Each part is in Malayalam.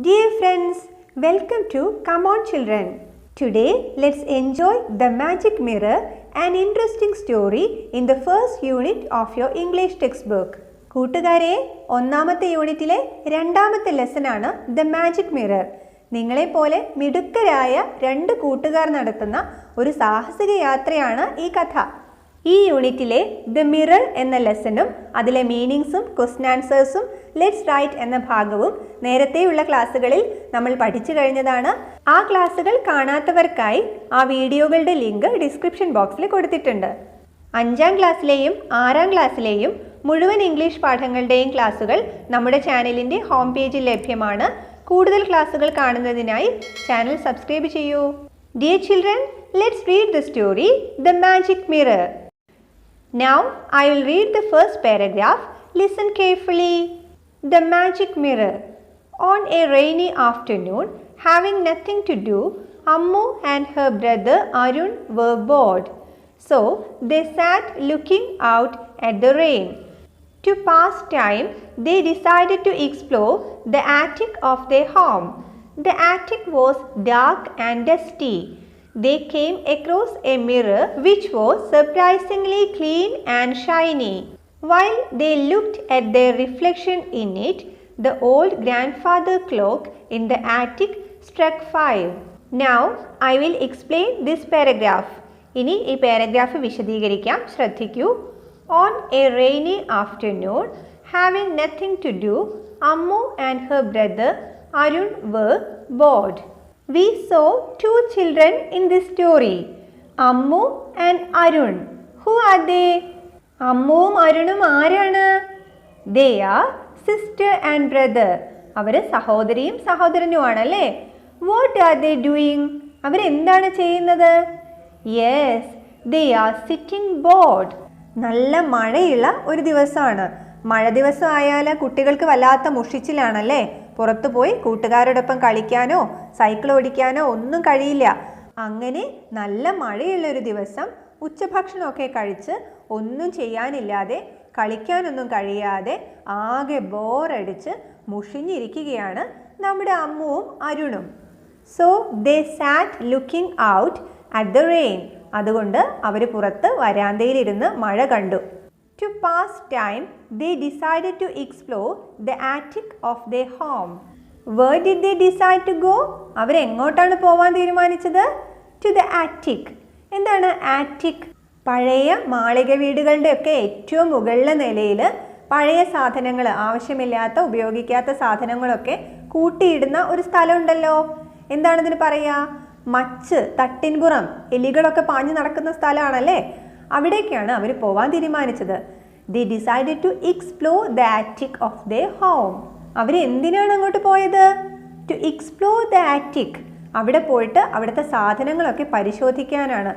Dear friends, welcome to Come On Children. Today, let's enjoy the magic mirror, an interesting story in the first unit of your English textbook. കൂട്ടുകാരെ, ഒന്നാമത്തെ യൂണിറ്റിലെ രണ്ടാമത്തെ ലെസൺ ആണ് The Magic Mirror. നിങ്ങളെ പോലെ മിടുക്കരായ രണ്ട് കൂട്ടുകാർ നടത്തുന്ന ഒരു സാഹസിക യാത്രയാണ് ഈ കഥ. ഈ യൂണിറ്റിലെ ദ മിറർ എന്ന ലെസണും അതിലെ മീനിങ്സും ക്വസ്റ്റ്യൻ ആൻസേഴ്സും ലെറ്റ്സ് റൈറ്റ് എന്ന ഭാഗവും നേരത്തെയുള്ള ക്ലാസ്സുകളിൽ നമ്മൾ പഠിച്ചു കഴിഞ്ഞതാണ്. ആ ക്ലാസ്സുകൾ കാണാത്തവർക്കായി ആ വീഡിയോകളുടെ ലിങ്ക് ഡിസ്ക്രിപ്ഷൻ ബോക്സിൽ കൊടുത്തിട്ടുണ്ട്. 5ാം ക്ലാസ്സിലെയും 6ാം ക്ലാസ്സിലെയും മുഴുവൻ ഇംഗ്ലീഷ് പാഠങ്ങളുടെയും ക്ലാസ്സുകൾ നമ്മുടെ ചാനലിൻ്റെ ഹോം പേജിൽ ലഭ്യമാണ്. കൂടുതൽ ക്ലാസ്സുകൾ കാണുന്നതിനായി ചാനൽ സബ്സ്ക്രൈബ് ചെയ്യൂ. Dear children, let's read the story The Magic Mirror. Now I will read the first paragraph. Listen carefully. The Magic Mirror. On a rainy afternoon, having nothing to do, Ammu and her brother Arun were bored. So they sat looking out at the rain. To pass time, they decided to explore the attic of their home. The attic was dark and dusty. They came across a mirror which was surprisingly clean and shiny. While they looked at their reflection in it, the old grandfather clock in the attic struck 5. Now I will explain this paragraph. ഇനി ഈ പാരഗ്രാഫ് വിശദീകരിക്കാം, ശ്രദ്ധിക്കൂ. On a rainy afternoon, having nothing to do, Ammu and her brother Arun were bored. We saw two children in this story, Ammu and Arun. Who are they? അമ്മുവും അരുണും ആരാണ്? They are sister and brother. അവർ സഹോദരിയും സഹോദരനുമാണല്ലേ. What are they doing? അവരെന്താണ് ചെയ്യുന്നത്? Yes, they are sitting bored. നല്ല മഴയുള്ള ഒരു ദിവസമാണ്. മഴ ദിവസം ആയാൽ കുട്ടികൾക്ക് വല്ലാത്ത മുഷിച്ചിലാണല്ലേ. പുറത്തു പോയി കൂട്ടുകാരോടൊപ്പം കളിക്കാനോ സൈക്കിൾ ഓടിക്കാനോ ഒന്നും കഴിയില്ല. അങ്ങനെ നല്ല മഴയുള്ള ഒരു ദിവസം ഉച്ചഭക്ഷണമൊക്കെ കഴിച്ച് ഒന്നും ചെയ്യാനില്ലാതെ കളിക്കാനൊന്നും കഴിയാതെ ആകെ ബോറടിച്ച് മുഷിഞ്ഞിരിക്കുകയാണ് നമ്മുടെ അമ്മുവും അരുണും. So they sat looking out at the rain. അതുകൊണ്ട് അവർ പുറത്ത് വരാന്തയിലിരുന്ന് മഴ കണ്ടു. To pass time, they decided to explore the attic of their home. Where did they decide to go? അവരെങ്ങോട്ടാണ് പോവാൻ തീരുമാനിച്ചത്? To the attic. എന്താണ് ആറ്റിക്? പഴയ മാളിക വീടുകളുടെ ഒക്കെ ഏറ്റവും മുകളിലെ നിലയിൽ പഴയ സാധനങ്ങൾ, ആവശ്യമില്ലാത്ത ഉപയോഗിക്കാത്ത സാധനങ്ങളൊക്കെ കൂട്ടിയിടുന്ന ഒരു സ്ഥലമുണ്ടല്ലോ. എന്താണിതിന് പറയുക? മച്ച്, തട്ടിൻപുറം, എലികളൊക്കെ പാഞ്ഞു നടക്കുന്ന സ്ഥലമാണല്ലേ. അവിടേക്കാണ് അവർ പോവാൻ തീരുമാനിച്ചത്. They decided to explore the attic of their home. അവർ എന്തിനാണ് അങ്ങോട്ട് പോയത്? To explore the attic. അവിടെ പോയിട്ട് അവിടുത്തെ സാധനങ്ങളൊക്കെ പരിശോധിക്കാനാണ്.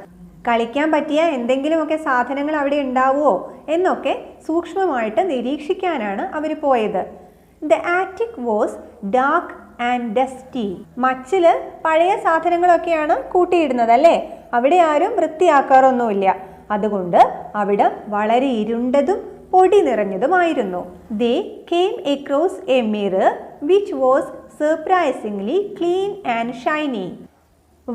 കളിക്കാൻ പറ്റിയ എന്തെങ്കിലുമൊക്കെ സാധനങ്ങൾ അവിടെ ഉണ്ടാവുമോ എന്നൊക്കെ സൂക്ഷ്മമായിട്ട് നിരീക്ഷിക്കാനാണ് അവർ പോയത്. The attic was dark and dusty. Machil പഴയ സാധനങ്ങളൊക്കെയാണ് കൂട്ടിയിടുന്നത് അല്ലേ. അവിടെ ആരും വൃത്തിയാക്കാറൊന്നുമില്ല. അതുകൊണ്ട് അവിടെ വളരെ ഇരുണ്ടതും പൊടി നിറഞ്ഞതുമായിരുന്നു. They came across a mirror which was surprisingly clean and shiny.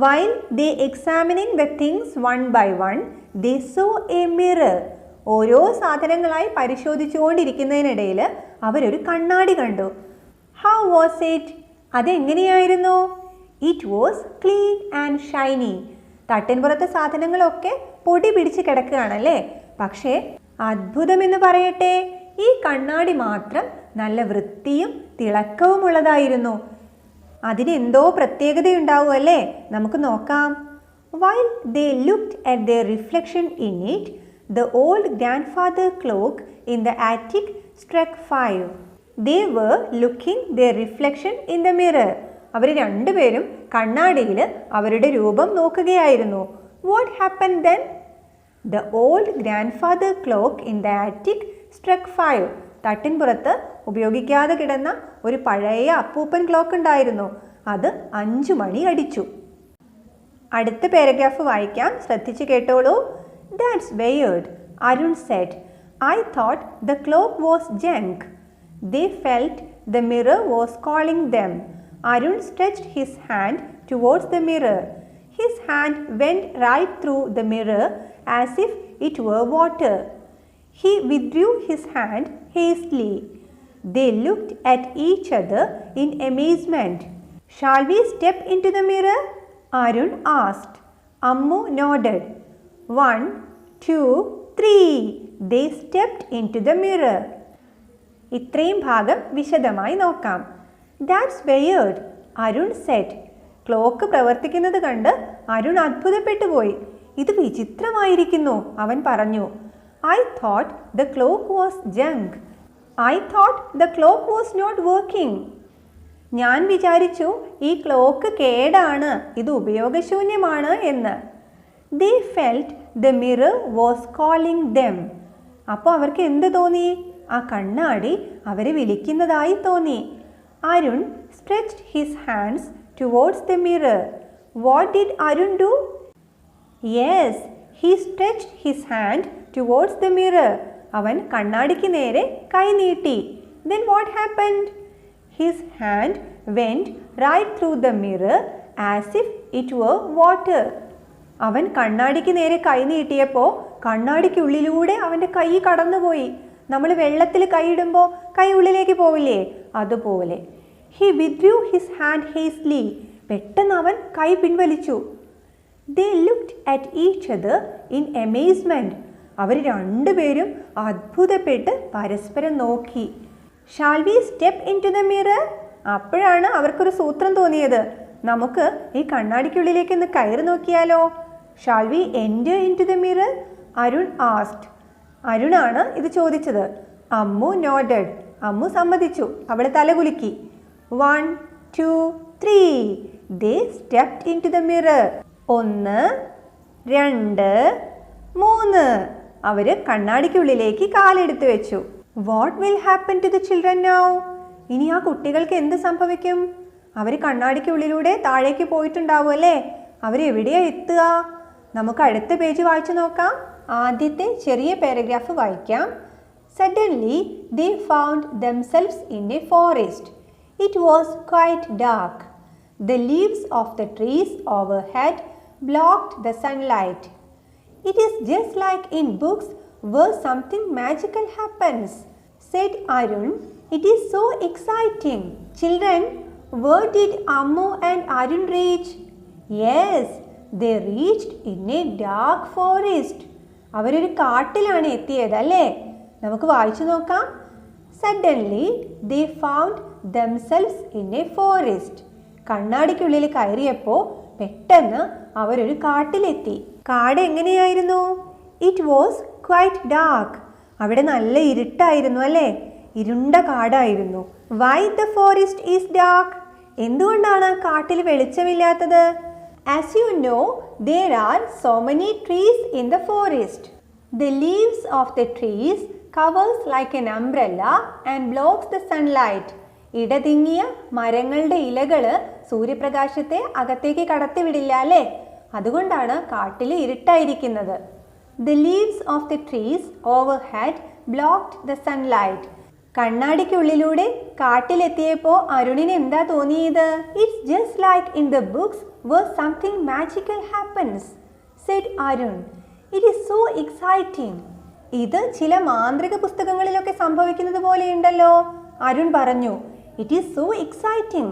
While they examining the things one by one, they saw a mirror. ഓരോ സാധനങ്ങളായി പരിശോധിച്ചുകൊണ്ടിരിക്കുന്നതിനിടയിൽ അവരൊരു കണ്ണാടി കണ്ടു. How was it? അതെങ്ങനെയായിരുന്നു? It was clean and shiny. തട്ടിൻപുറത്തെ സാധനങ്ങളൊക്കെ പൊടി പിടിച്ച് കിടക്കുകയാണല്ലേ. പക്ഷേ അത്ഭുതമെന്ന് പറയട്ടെ, ഈ കണ്ണാടി മാത്രം നല്ല വൃത്തിയും തിളക്കവുമുള്ളതായിരുന്നു. അതിനെന്തോ പ്രത്യേകതയുണ്ടാവുമല്ലേ. നമുക്ക് നോക്കാം. While they looked at their reflection in it, the old grandfather clock in the attic struck 5. They were looking their reflection in the mirror. അവർ രണ്ടുപേരും കണ്ണാടിയിൽ അവരുടെ രൂപം നോക്കുകയായിരുന്നു. What happened then? The old grandfather clock in the attic struck 5. തട്ടിൻപുറത്ത് ഉപയോഗിക്കാതെ കിടന്ന ഒരു പഴയ അപ്പൂപ്പൻ ക്ലോക്ക് ഉണ്ടായിരുന്നു. അത് 5 മണി അടിച്ചു. അടുത്ത പാരഗ്രാഫ് വായിക്കാം, ശ്രദ്ധിച്ചു കേട്ടോളൂ. That's weird, Arun said. I thought the clock was junk. They felt the mirror was calling them. Arun stretched his hand towards the mirror. His hand went right through the mirror as if it were water. He withdrew his hand hastily. They looked at each other in amazement. "Shall we step into the mirror?" Arun asked. Ammu nodded. 1, 2, 3. They stepped into the mirror. ഇത്രയും ഭാഗം വിശദമായി നോക്കാം. "That's weird," Arun said. Clock പ്രവർത്തിക്കുന്നത് കണ്ട് അരുൺ അത്ഭുതപ്പെട്ടു പോയി. "ഇത് വിചിത്രമായിരിക്കുന്നു," അവൻ പറഞ്ഞു. "I thought the clock was junk. I thought the clock was not working." ഞാൻ വിചാരിച്ചു ഈ ക്ലോക്ക് കേടാണ്, ഇത് ഉപയോഗശൂന്യമാണ് എന്ന്. They felt the mirror was calling them. അപ്പോൾ അവർക്ക് എന്ത് തോന്നി? ആ കണ്ണാടി അവരെ വിളിക്കുന്നതായി തോന്നി. Arun stretched his hands towards the mirror. What did Arun do? Yes, he stretched his hand towards the mirror. അവൻ കണ്ണാടിക്ക് നേരെ കൈ നീട്ടി. Then what happened? His hand went right through the mirror as if it were water. അവൻ കണ്ണാടിക്ക് നേരെ കൈ നീട്ടിയപ്പോൾ കണ്ണാടിക്കുള്ളിലൂടെ അവൻ്റെ കൈ കടന്നുപോയി. നമ്മൾ വെള്ളത്തിൽ കൈയിടുമ്പോൾ കൈ ഉള്ളിലേക്ക് പോവില്ലേ, അതുപോലെ. He withdrew his hand hastily. പെട്ടെന്ന് അവൻ കൈ പിൻവലിച്ചു. They looked at each other in amazement. അവർ രണ്ടുപേരും അത്ഭുതപ്പെട്ട് പരസ്പരം നോക്കി. Shall we step into the mirror? അപ്പോഴാണ് അവർക്കൊരു സൂത്രം തോന്നിയത്. നമുക്ക് ഈ കണ്ണാടിക്കുള്ളിലേക്ക് ഒന്ന് കയറി നോക്കിയാലോ? Shall we enter into the mirror? Arun asked. അരുണാണ് ഇത് ചോദിച്ചത്. അമ്മു nodded. അമ്മു സമ്മതിച്ചു. അവൾ തലകുലുക്കി. 1, 2, 3. They stepped into the mirror. 1, 2, 3. അവർ കണ്ണാടിക്കുള്ളിലേക്ക് കാലെടുത്ത് വെച്ചു. What will happen to the children now? ഇനി ആ കുട്ടികൾക്ക് എന്ത് സംഭവിക്കും? അവർ കണ്ണാടിക്കുള്ളിലൂടെ താഴേക്ക് പോയിട്ടുണ്ടാവും അല്ലേ? അവരെവിടെയാ എത്തുക? നമുക്ക് അടുത്ത പേജ് വായിച്ചു നോക്കാം. ആദ്യത്തെ ചെറിയ പാരഗ്രാഫ് വായിക്കാം. Suddenly they found themselves in a forest. It was quite dark. The leaves of the trees overhead blocked the sunlight. It is just like in books where something magical happens, said Arun. It is so exciting. Children, where did Ammu and Arun reach? Yes, they reached in a dark forest. അവരൊരു കാട്ടിലാണ് എത്തിയത് അല്ലേ? നമുക്ക് വായിച്ചു നോക്കാം. Suddenly they found themselves in a forest. കണ്ണാടിക്കുള്ളിൽ കയറിയപ്പോൾ പെട്ടെന്ന് അവരൊരു കാട്ടിലെത്തി. കാട് എങ്ങനെയായിരുന്നു? It was quite dark. അവിടെ നല്ല ഇരുട്ടായിരുന്നു അല്ലേ? ഇരുണ്ട കാടായിരുന്നു. Why the forest is dark? എന്തുകൊണ്ടാണ് കാട്ടിൽ വെളിച്ചമില്ലാത്തത്? As you know, there are so many trees in the forest. The leaves of the trees covers like an umbrella and blocks the sunlight. ഇടതിങ്ങിയ മരങ്ങളുടെ ഇലകൾ സൂര്യപ്രകാശത്തെ അകത്തേക്ക് കടത്തിവിടില്ല അല്ലേ? അതുകൊണ്ടാണ് കാട്ടിൽ ഇരുട്ടായിരിക്കുന്നത്. The leaves of the trees overhead blocked the sunlight. കണ്ണാടിക്കുള്ളിലൂടെ കാട്ടിലെത്തിയപ്പോൾ അരുണിന് എന്താ തോന്നിയത്? It's just like in the books where something magical happens, said Arun. It is so exciting. ഇത് ചില മാന്ത്രിക പുസ്തകങ്ങളിലൊക്കെ സംഭവിക്കുന്നത് പോലെയുണ്ടല്ലോ, അരുൺ പറഞ്ഞു. It is so exciting.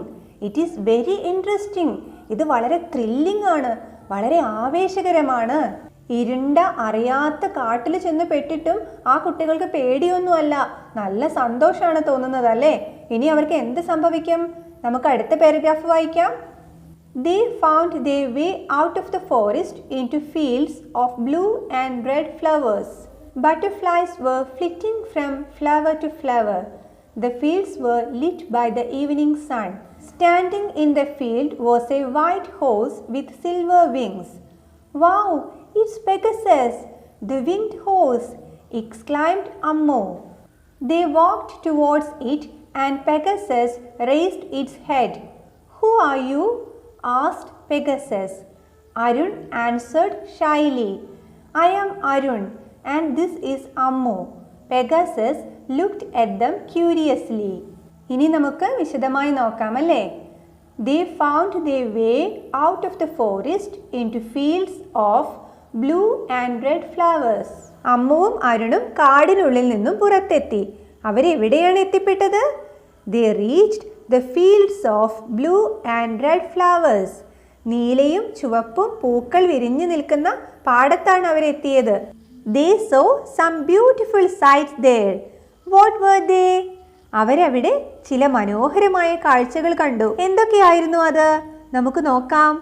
It is very interesting. ഇത് വളരെ ത്രില്ലിംഗ് ആണ്, വളരെ ആവേശകരമാണ്. ഇരുണ്ട അറിയാത്ത കാട്ടിൽ ചെന്ന് പെട്ടിട്ടും ആ കുട്ടികൾക്ക് പേടിയൊന്നുമല്ല, നല്ല സന്തോഷമാണ് തോന്നുന്നത് അല്ലേ? ഇനി അവർക്ക് എന്ത് സംഭവിക്കും? നമുക്ക് അടുത്ത പാരഗ്രാഫ് വായിക്കാം. They found their way out of the forest into fields of blue and red flowers. Butterflies were flitting from flower to flower. The fields were lit by the evening sun. Standing in the field was a white horse with silver wings. Wow, it's Pegasus, the winged horse, exclaimed Ammu. They walked towards it and Pegasus raised its head. Who are you? Asked Pegasus. Arun answered shyly. I am Arun and this is Ammu. Pegasus looked at them curiously. ഇനി നമുക്ക് വിശദമായി നോക്കാം അല്ലേ? they found their way out of the forest into fields of blue and red flowers. അമ്മുവും അരുണും കാടിനുള്ളിൽ നിന്നും പുറത്തെത്തി. അവരെവിടെയാണ് എത്തിപ്പെട്ടത്? They reached the fields of blue and red flowers. നീലയും ചുവപ്പും പൂക്കൾ വിരിഞ്ഞു നിൽക്കുന്ന പാടത്താണ് അവരെത്തിയത്. They saw some beautiful sights there. What were they? അവരവിടെ ചില മനോഹരമായ കാഴ്ചകൾ കണ്ടു. എന്തൊക്കെയായിരുന്നു അത്? നമുക്ക് നോക്കാം.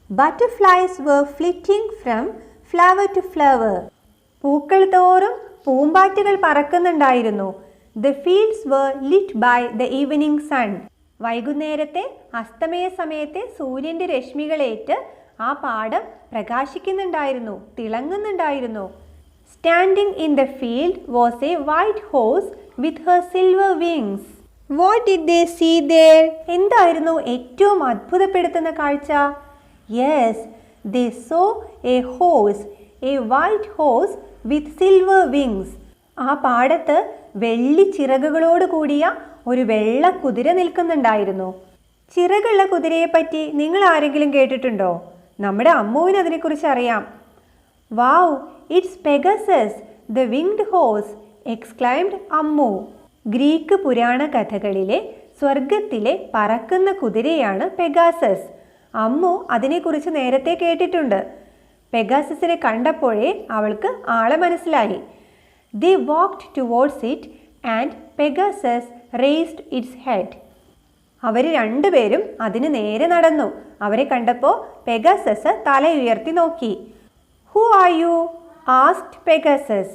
Butterflies were flitting from flower to flower. പൂക്കൾ തോറും പൂമ്പാറ്റകൾ പറക്കുന്നുണ്ടായിരുന്നു. The fields were lit by the evening sun. വൈകുന്നേരത്തെ അസ്തമയ സമയത്തെ സൂര്യന്റെ രശ്മികളേറ്റ് ആ പാടം പ്രകാശിക്കുന്നുണ്ടായിരുന്നു, തിളങ്ങുന്നുണ്ടായിരുന്നു. Standing in the field was a white horse with her silver wings. What did they see there? എന്തായിരുന്നു ഏറ്റവും അത്ഭുതപ്പെടുത്തുന്ന കാഴ്ച? Yes, they saw a horse, a white horse with silver wings. ആ പാടത്ത് വെള്ളി ചിറകുകളോട് കൂടിയ ഒരു വെള്ള കുതിര നിൽക്കുന്നുണ്ടായിരുന്നു. ചിറകുള്ള കുതിരയെ പറ്റി നിങ്ങൾ ആരെങ്കിലും കേട്ടിട്ടുണ്ടോ? നമ്മുടെ അമ്മുവിന് അതിനെക്കുറിച്ച് അറിയാം. Wow, it's Pegasus, the winged horse, exclaimed Ammu. Greek പുരാണ കഥകളിലെ സ്വർഗത്തിലെ പറക്കുന്ന കുതിരയാണ് പെഗാസസ്. അമ്മു അതിനെക്കുറിച്ച് നേരത്തെ കേട്ടിട്ടുണ്ട്. പെഗാസസിനെ കണ്ടപ്പോഴേ അവൾക്ക് ആളെ മനസ്സിലായി. They walked towards it and Pegasus raised its head. അവർ രണ്ടുപേരും അതിന് നേരെ നടന്നു. അവരെ കണ്ടപ്പോൾ പെഗാസസ് തല ഉയർത്തി നോക്കി. Who are you? asked Pegasus.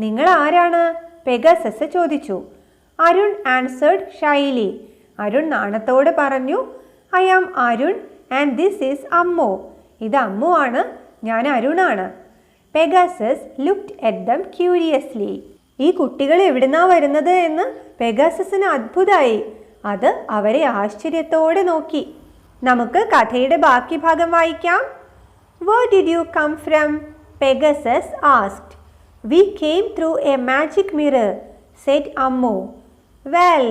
നിങ്ങൾ ആരാണ്? പെഗാസസ് ചോദിച്ചു. Arun answered shyly. അരുൺ നാണത്തോട് പറഞ്ഞു, I am Arun and this is Ammu. ഇത് അമ്മു ആണ്, ഞാൻ അരുണാണ്. Pegasus looked at them curiously. ഈ കുട്ടികൾ എവിടുന്നാ വരുന്നത് എന്ന് പെഗാസസിന് അത്ഭുതമായി. അത് അവരെ ആശ്ചര്യത്തോടെ നോക്കി. നമുക്ക് കഥയുടെ ബാക്കി ഭാഗം വായിക്കാം. Where did you come from? Pegasus asked. We came through a magic mirror, said Ammu. Well,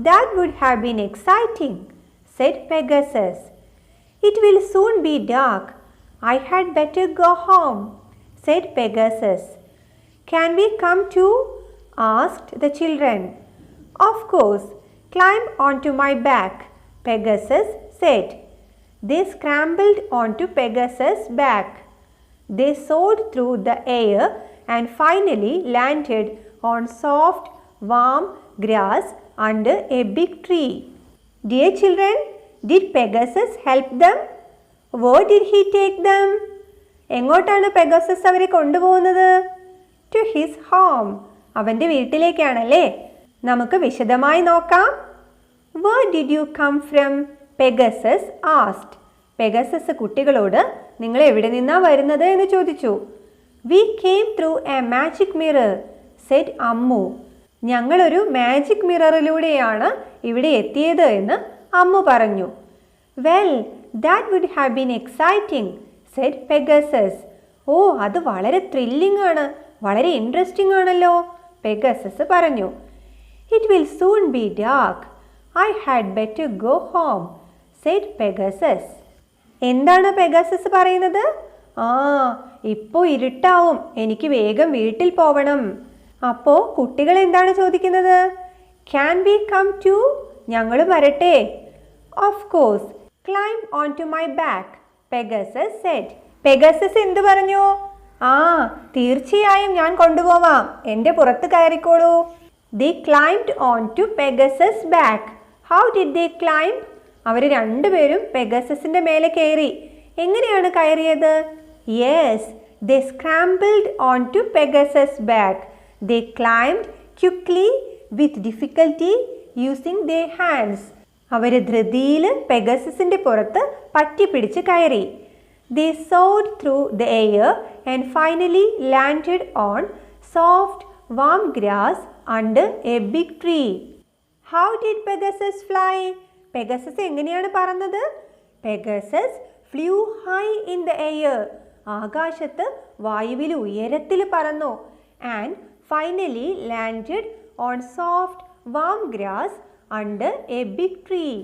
that would have been exciting, said Pegasus. It will soon be dark. I had better go home, said Pegasus. Can we come too? Asked the children. Of course, climb onto my back, Pegasus said. They scrambled onto Pegasus' back. They soared through the air and finally landed on soft, warm grass under a big tree. Dear children, did Pegasus help them? Where did he take them? എങ്ങോട്ടാണ് പെഗാസസ് അവരെ കൊണ്ടുപോകുന്നത്? To his home. അവൻ്റെ വീട്ടിലേക്കാണല്ലേ. നമുക്ക് വിശദമായി നോക്കാം. Where did you come from? Pegasus asked. Pegasus കുട്ടികളോട് നിങ്ങൾ എവിടെ നിന്നാ വരുന്നത് എന്ന് ചോദിച്ചു. We came through a magic mirror, said Ammu. ഞങ്ങളൊരു മാജിക് മിററിലൂടെയാണ് ഇവിടെ എത്തിയത് എന്ന് അമ്മു പറഞ്ഞു. Well, that would have been exciting, said Pegasus. ഓ, അത് വളരെ ത്രില്ലിംഗ് ആണ്, വളരെ ഇൻട്രസ്റ്റിംഗ് ആണല്ലോ, പെഗാസസ് പറഞ്ഞു. It will soon be dark. I had better go home, said Pegasus. എന്താണ് പെഗാസസ് പറയുന്നത്? ഇപ്പോൾ ഇരുട്ടാവും, എനിക്ക് വേഗം വീട്ടിൽ പോവണം. അപ്പോൾ കുട്ടികൾ എന്താണ് ചോദിക്കുന്നത്? Can we come too? ഞങ്ങൾ വരട്ടെ? Of course, climb onto my back, Pegasus said. Pegasus എന്ത് പറഞ്ഞു? തീർച്ചയായും ഞാൻ കൊണ്ടുപോവാം, എൻ്റെ പുറത്ത് കയറിക്കോളൂ. They climbed onto Pegasus' back. How did they climb? അവർ രണ്ടുപേരും പെഗാസസിന്റെ മേലെ കയറി. എങ്ങനെയാണ് കയറിയത്? Yes, they scrambled onto Pegasus' back. They climbed quickly with difficulty using their hands. അവർ ധൃതിയിൽ പെഗാസസിന്റെ പുറത്ത് പറ്റിപ്പിടിച്ച് കയറി. They soared through the air and finally landed on soft, warm grass under a big tree. How did Pegasus fly? Pegasus എങ്ങനെയാണ് പറന്നത്? Pegasus flew high in the air. ആകാശത്ത് വായുവിൽ ഉയരത്തിൽ പറന്നു. And finally landed on soft, warm grass under a big tree.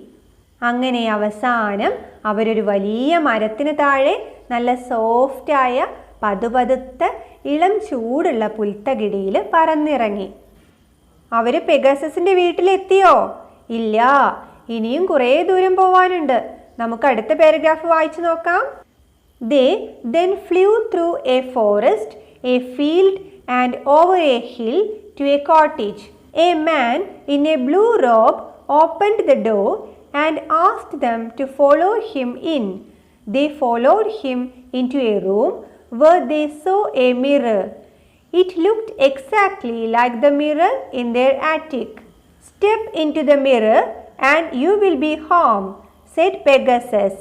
അങ്ങനെ അവസാനം അവരൊരു വലിയ മരത്തിന് താഴെ നല്ല സോഫ്റ്റായ പതുപതുത്ത ഇളം ചൂടുള്ള പുൽത്തകിടിയിൽ പറന്നിറങ്ങി. അവർ പെഗാസസിന്റെ വീട്ടിലെത്തിയോ? ഇല്ല, ഇനിയും കുറേ ദൂരം പോവാനുണ്ട്. നമുക്ക് അടുത്ത പാരഗ്രാഫ് വായിച്ചു നോക്കാം. They then flew through a forest, a field and over a hill to a cottage. A man in a blue robe opened the door and asked them to follow him in. They followed him into a room where they saw a mirror. It looked exactly like the mirror in their attic. Step into the mirror and you will be home, said Pegasus.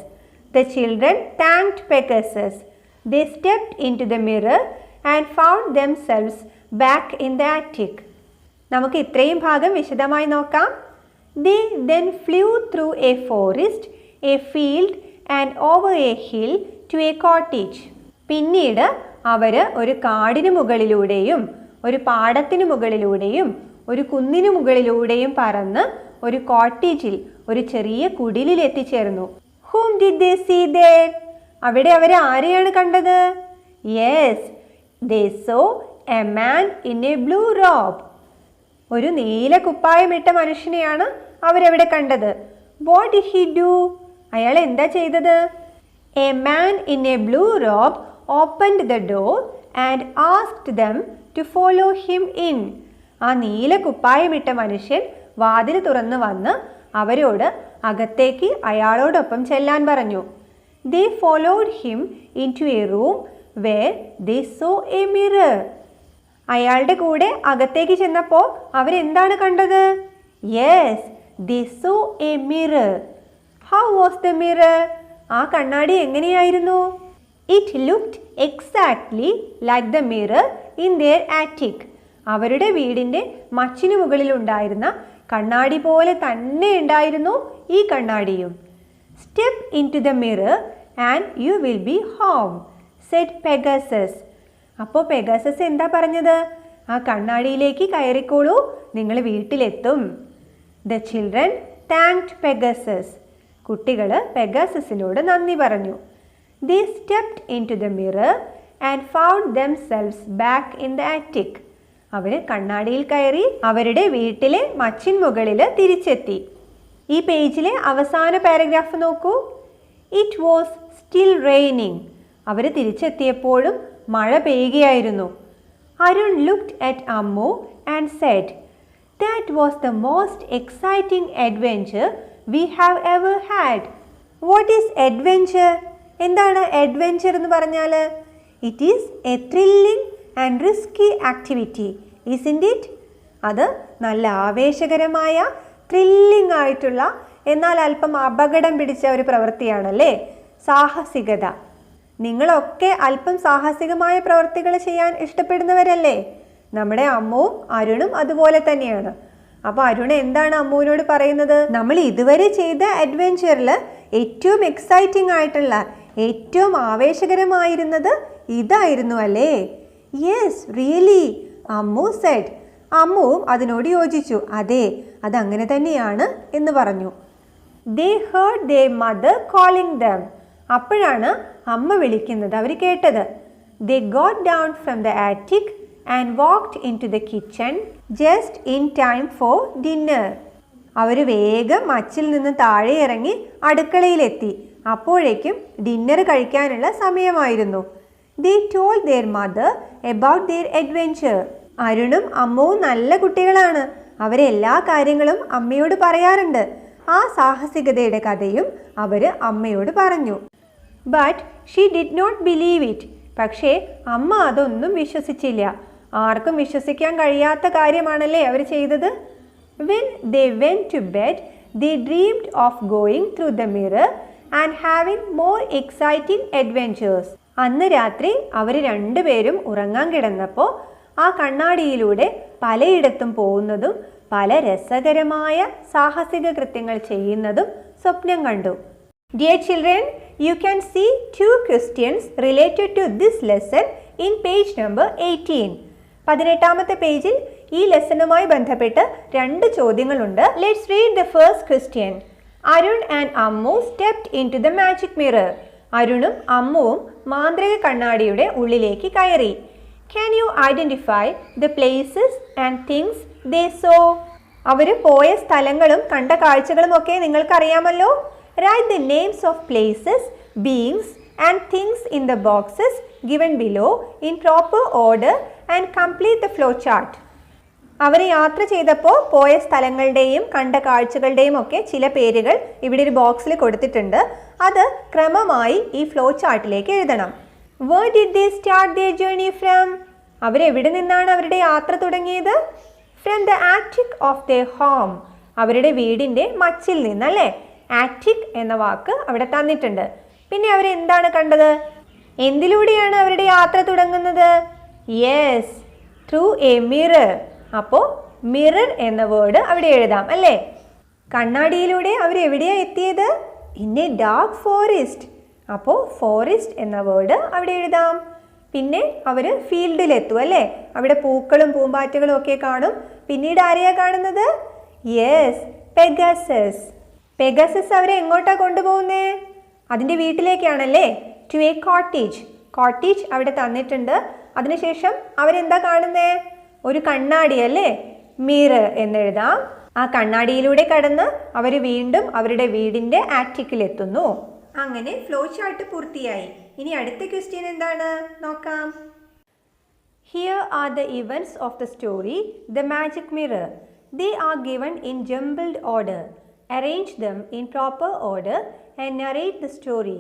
The children thanked Pegasus. They stepped into the mirror and found themselves back in the attic. നമുക്ക് ഇത്രയും ഭാഗം വിശദമായി നോക്കാം. They then flew through a forest, a field and over a hill to a cottage. പിന്നീട് അവർ ഒരു കാടിന് മുകളിലൂടെയും ഒരു പാടത്തിന് മുകളിലൂടെയും ഒരു കുന്നിന് മുകളിലൂടെയും പറന്ന് ഒരു കോട്ടേജിൽ, ഒരു ചെറിയ കുടിലിൽ എത്തിച്ചേർന്നു. Whom did they see there? അവിടെ അവർ ആരെയാണ് കണ്ടത്? Yes, they saw a man in a blue robe. ഒരു നീല കുപ്പായമിട്ട മനുഷ്യനെയാണ് അവരവിടെ കണ്ടത്. What did he do? അയാൾ എന്താ ചെയ്തത്? A man in a blue robe opened the door and asked them to follow him in. ആ നീല കുപ്പായമിട്ട മനുഷ്യൻ വാതിൽ തുറന്നു വന്ന് അവരോട് അകത്തേക്ക് അയാളോടൊപ്പം ചെല്ലാൻ പറഞ്ഞു. They followed him into a room where they saw a mirror. അയാളുടെ കൂടെ അകത്തേക്ക് ചെന്നപ്പോൾ അവരെന്താണ് കണ്ടത്? Yes, they saw a mirror. How was the mirror? ആ കണ്ണാടി എങ്ങനെയായിരുന്നു? It looked exactly like the mirror in their attic. അവരുടെ വീടിൻ്റെ മച്ചിനു മുകളിലുണ്ടായിരുന്ന കണ്ണാടി പോലെ തന്നെ ഉണ്ടായിരുന്നു ഈ കണ്ണാടിയും. Step into the mirror and you will be home, said Pegasus. അപ്പോൾ പെഗാസസ് എന്താ പറഞ്ഞത്? ആ കണ്ണാടിയിലേക്ക് കയറിക്കോളൂ, നിങ്ങൾ വീട്ടിലെത്തും. The children thanked Pegasus. കുട്ടികൾ പെഗാസസിനോട് നന്ദി പറഞ്ഞു. They stepped into the mirror and found themselves back in the attic. അവർ കണ്ണാടിയിൽ കയറി അവരുടെ വീട്ടിലെ മച്ചിൻ മുകളിൽ തിരിച്ചെത്തി. ഈ പേജിലെ അവസാന പാരഗ്രാഫ് നോക്കൂ. It was still raining. അവർ തിരിച്ചെത്തിയപ്പോഴും മഴ പെയ്യുകയായിരുന്നു. Arun looked at Ammu and said, "That was the most exciting adventure we have ever had." What is adventure? എന്താണ് adventure എന്ന് പറഞ്ഞാൽ? It is a thrilling and risky activity, isn't it? അത് നല്ല ആവേശകരമായ ത്രില്ലിംഗ് ആയിട്ടുള്ള എന്നാൽ അല്പം അപകടം പിടിച്ച ഒരു പ്രവൃത്തിയാണല്ലേ സാഹസികത. നിങ്ങളൊക്കെ അല്പം സാഹസികമായ പ്രവൃത്തികൾ ചെയ്യാൻ ഇഷ്ടപ്പെടുന്നവരല്ലേ? നമ്മുടെ അമ്മുവും അരുണും അതുപോലെ തന്നെയാണ്. അപ്പോൾ അരുൺ എന്താണ് അമ്മുവിനോട് പറയുന്നത്? നമ്മൾ ഇതുവരെ ചെയ്ത അഡ്വെഞ്ചറിൽ ഏറ്റവും എക്സൈറ്റിംഗ് ആയിട്ടുള്ള ഏറ്റവും ആവേശകരമായിരുന്നത് ഇതായിരുന്നു അല്ലേ? Yes, really, Ammu said. അമ്മുവും അതിനോട് യോജിച്ചു. അതെ, അതങ്ങനെ തന്നെയാണ് എന്ന് പറഞ്ഞു. They heard their mother calling them. അപ്പോഴാണ് അമ്മ വിളിക്കുന്നത് അവർ കേട്ടത്. They got down from the attic and walked into the kitchen just in time for dinner. അവർ വേഗം മച്ചിൽ നിന്ന് താഴെ ഇറങ്ങി അടുക്കളയിലെത്തി. അപ്പോഴേക്കും ഡിന്നർ കഴിക്കാനുള്ള സമയമായിരുന്നു. They told their mother about their adventure. അരുണും അമ്മുവും നല്ല കുട്ടികളാണ്. അവരെല്ലാ കാര്യങ്ങളും അമ്മയോട് പറയാറുണ്ട്. ആ സാഹസികതയുടെ കഥയും അവർ അമ്മയോട് പറഞ്ഞു. But she did not believe it. പക്ഷേ അമ്മ അതൊന്നും വിശ്വസിച്ചില്ല. ആർക്കും വിശ്വസിക്കാൻ കഴിയാത്ത കാര്യമാണല്ലേ അവർ ചെയ്തത്. When they went to bed, they dreamed of going through the mirror and having more exciting adventures. അന്ന് രാത്രി അവർ രണ്ടുപേരും ഉറങ്ങാൻ കിടന്നപ്പോൾ ആ കണ്ണാടിയിലൂടെ പലയിടത്തും പോകുന്നതും പല രസകരമായ സാഹസിക കൃത്യങ്ങൾ ചെയ്യുന്നതും സ്വപ്നം കണ്ടു. Dear children, you can see two questions related to this lesson in page number 18. 18ാമത്തെ പേജിൽ ഈ ലെസണുമായി ബന്ധപ്പെട്ട് രണ്ട് ചോദ്യങ്ങളുണ്ട്. Let's read the first question. Arun and Ammu stepped into the magic mirror. അരുണും അമ്മുവും മാന്ത്രിക കണ്ണാടിയുടെ ഉള്ളിലേക്ക് കയറി. Can you identify the places and things they saw? അവർ പോയ സ്ഥലങ്ങളും കണ്ട കാഴ്ചകളും ഒക്കെ നിങ്ങൾക്കറിയാമല്ലോ. Write the names of places, beings and things in the boxes given below in proper order and complete the flow chart. അവർ യാത്ര ചെയ്തപ്പോൾ പോയ സ്ഥലങ്ങളുടെയും കണ്ട കാഴ്ചകളുടെയും ഒക്കെ ചില പേരുകൾ ഇവിടെ ഒരു ബോക്സിൽ കൊടുത്തിട്ടുണ്ട്. അത് ക്രമമായി ഈ ഫ്ലോ ചാർട്ടിലേക്ക് എഴുതണം. Where did they start their journey from? അവരെവിടെ നിന്നാണ് അവരുടെ യാത്ര തുടങ്ങിയത്? From the attic of their home. അവരുടെ വീടിൻ്റെ മച്ചിൽ നിന്നല്ലേ? ആറ്റിക് എന്ന വാക്ക് അവിടെ തന്നിട്ടുണ്ട്. പിന്നെ അവരെന്താണ് കണ്ടത്? എന്തിലൂടെയാണ് അവരുടെ യാത്ര തുടങ്ങുന്നത്? Yes, through A mirror. അപ്പോൾ മിറർ എന്ന വേർഡ് അവിടെ എഴുതാം അല്ലേ? കണ്ണാടിയിലൂടെ അവർ എവിടെയാണ് എത്തിയത്? In A dark forest. അപ്പോൾ ഫോറസ്റ്റ് എന്ന വേർഡ് അവിടെ എഴുതാം. പിന്നെ അവർ ഫീൽഡിലെത്തും അല്ലേ? അവിടെ പൂക്കളും പൂമ്പാറ്റകളും ഒക്കെ കാണും. പിന്നീട് ആരെയാ കാണുന്നത്? Yes, Pegasus. പെഗസസ് അവരെ എങ്ങോട്ടാണ് കൊണ്ടുപോകുന്നേ? അതിൻ്റെ വീട്ടിലേക്കാണല്ലേ? To a cottage. കോട്ടേജ് അവിടെ തന്നിട്ടുണ്ട്. അതിനുശേഷം അവരെന്താ കാണുന്നേ? ഒരു കണ്ണാടി അല്ലേ? മിറർ എന്നെഴുതാം. ആ കണ്ണാടിയിലൂടെ കടന്ന് അവർ വീണ്ടും അവരുടെ വീടിൻ്റെ ആറ്റിക്കിലെത്തുന്നു. അങ്ങനെ ഫ്ലോ ചാർട്ട് പൂർത്തിയായി. ഇനി അടുത്ത ക്വസ്റ്റ്യൻ എന്താണ് നോക്കാം. Here are the events of the story, The Magic Mirror. They are given in jumbled order. Arrange them in proper order and narrate the story.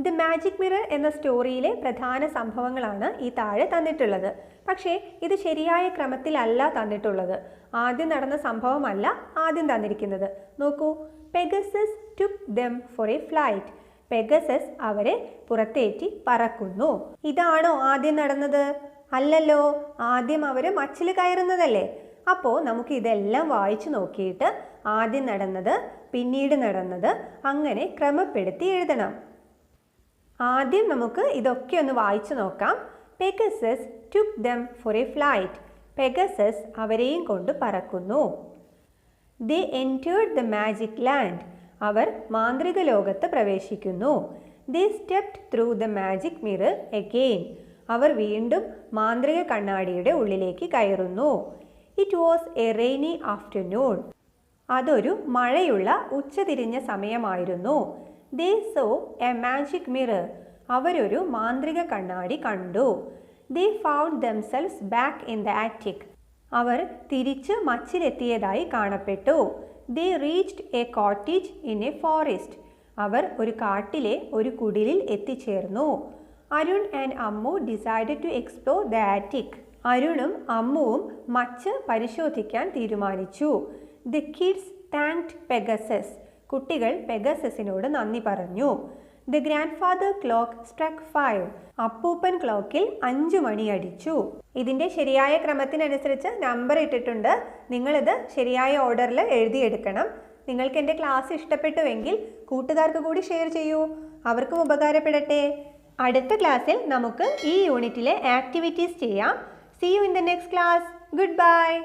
The magic mirror എന്ന സ്റ്റോറിയിലെ പ്രധാന സംഭവങ്ങളാണ് ഈ താഴെ തന്നിട്ടുള്ളത്. പക്ഷേ ഇത് ശരിയായ ക്രമത്തിലല്ല തന്നിട്ടുള്ളത്. ആദ്യം നടന്ന സംഭവമല്ല ആദ്യം തന്നിരിക്കുന്നത്. നോക്കൂ, Pegasus took them for a flight. Pegasus അവരെ പുറത്തേറ്റി പറക്കുന്നു. ഇതാണോ ആദ്യം നടന്നത്? അല്ലല്ലോ, ആദ്യം അവർ മച്ചിൽ കയറുന്നതല്ലേ. അപ്പോൾ നമുക്ക് ഇതെല്ലാം വായിച്ചു നോക്കിയിട്ട് ആദ്യം നടന്നത് പിന്നീട് നടന്നത് അങ്ങനെ ക്രമപ്പെടുത്തി എഴുതണം. ആദ്യം നമുക്ക് ഇതൊക്കെ ഒന്ന് വായിച്ചു നോക്കാം. Pegasus took them for a flight. Pegasus അവരെയും കൊണ്ട് പറക്കുന്നു. They entered the magic land. അവർ മാന്ത്രിക ലോകത്ത് പ്രവേശിക്കുന്നു. They stepped through the magic mirror again. അവർ വീണ്ടും മാന്ത്രിക കണ്ണാടിയുടെ ഉള്ളിലേക്ക് കയറുന്നു. It was a rainy afternoon. അതൊരു മഴയുള്ള ഉച്ചതിരിഞ്ഞ സമയമായിരുന്നു. They saw a magic mirror. അവരൊരു മാന്ത്രിക കണ്ണാടി കണ്ടു. They found themselves back in the attic. അവർ തിരിച്ച് മച്ചിലെത്തിയതായി കാണപ്പെട്ടു. They reached a cottage in A forest. അവർ ഒരു കാട്ടിലെ ഒരു കുടിലിൽ എത്തിച്ചേർന്നു. Arun and Ammu decided to explore the attic. അരുണും അമ്മുവും മച്ച് പരിശോധിക്കാൻ തീരുമാനിച്ചു. The kids thanked Pegasus. കുട്ടികൾ പെഗസസിനോട് നന്ദി പറഞ്ഞു. The grandfather clock struck 5. അപ്പൂപ്പൻ ക്ലോക്കിൽ 5 മണി അടിച്ചു. ഇതിൻ്റെ ശരിയായ ക്രമത്തിനനുസരിച്ച് നമ്പർ ഇട്ടിട്ടുണ്ട്. നിങ്ങളിത് ശരിയായ ഓർഡറിൽ എഴുതിയെടുക്കണം. നിങ്ങൾക്ക് എൻ്റെ ക്ലാസ് ഇഷ്ടപ്പെട്ടുവെങ്കിൽ കൂട്ടുകാർക്ക് കൂടി ഷെയർ ചെയ്യൂ. അവർക്കും ഉപകാരപ്പെടട്ടെ. അടുത്ത ക്ലാസ്സിൽ നമുക്ക് ഈ യൂണിറ്റിലെ ആക്ടിവിറ്റീസ് ചെയ്യാം. See you in the next class. Goodbye.